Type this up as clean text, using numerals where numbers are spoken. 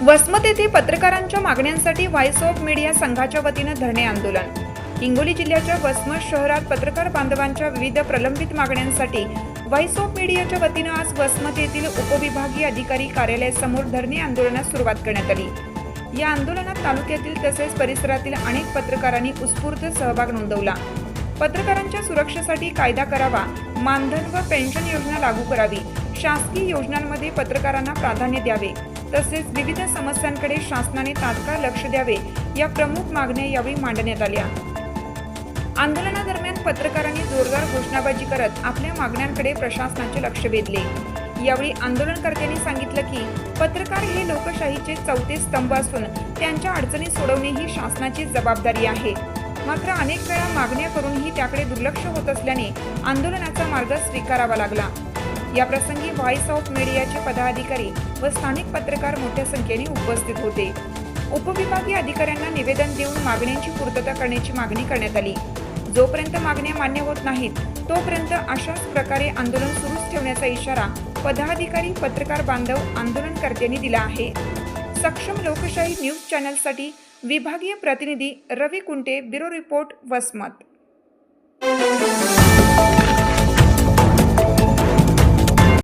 वसमत येथे पत्रकारांच्या मागण्यांसाठी व्हॉइस ऑफ मीडिया संघाच्या वतीने धरणे आंदोलन। हिंगोली जिल्ह्याच्या वसमत शहरात पत्रकार बांधवांच्या विविध प्रलंबित मागण्यांसाठी व्हॉइस ऑफ मीडियाच्या वतीने आज वसमत येथील उपविभागीय अधिकारी कार्यालयासमोर धरणे आंदोलनास सुरुवात करण्यात आली। या आंदोलनात तालुक्यातील तसेच परिसरातील अनेक पत्रकारांनी उत्स्फूर्त सहभाग नोंदवला। पत्रकारांच्या सुरक्षेसाठी कायदा करावा, मानधन व पेन्शन योजना लागू करावी, शासकीय योजनांमध्ये पत्रकारांना प्राधान्य द्यावे, तसेच विविध समस्यांकडे शासनाने तात्काळ लक्ष द्यावे या प्रमुख मागण्या यावेळी मांडण्यात आल्या। आंदोलनादरम्यान पत्रकारांनी जोरदार घोषणाबाजी करत आपल्या मागण्यांकडे प्रशासनाचे लक्ष वेधले। यावेळी आंदोलनकर्त्यांनी सांगितलं की पत्रकार हे लोकशाहीचे चौथे स्तंभ असून त्यांच्या अडचणी सोडवणे ही शासनाची जबाबदारी आहे। मात्र अनेक वेळा मागण्या करूनही त्याकडे दुर्लक्ष होत असल्याने आंदोलनाचा मार्ग स्वीकारावा लागला। या प्रसंगी व्हॉइस ऑफ मीडियाचे पदाधिकारी व स्थानिक पत्रकार मोठ्या संख्येने उपस्थित होते। उपविभागीय अधिकाऱ्यांना निवेदन देऊन मागण्यांची पूर्तता करण्याची मागणी करण्यात आली। जोपर्यंत मागण्या मान्य होत नाहीत तोपर्यंत अशाच प्रकारे आंदोलन सुरूच ठेवण्याचा इशारा पदाधिकारी पत्रकार बांधव आंदोलनकर्त्यांनी दिला आहे। सक्षम लोकशाही न्यूज चॅनलसाठी विभागीय प्रतिनिधी रवी कुंटे, ब्युरो रिपोर्ट, वसमत।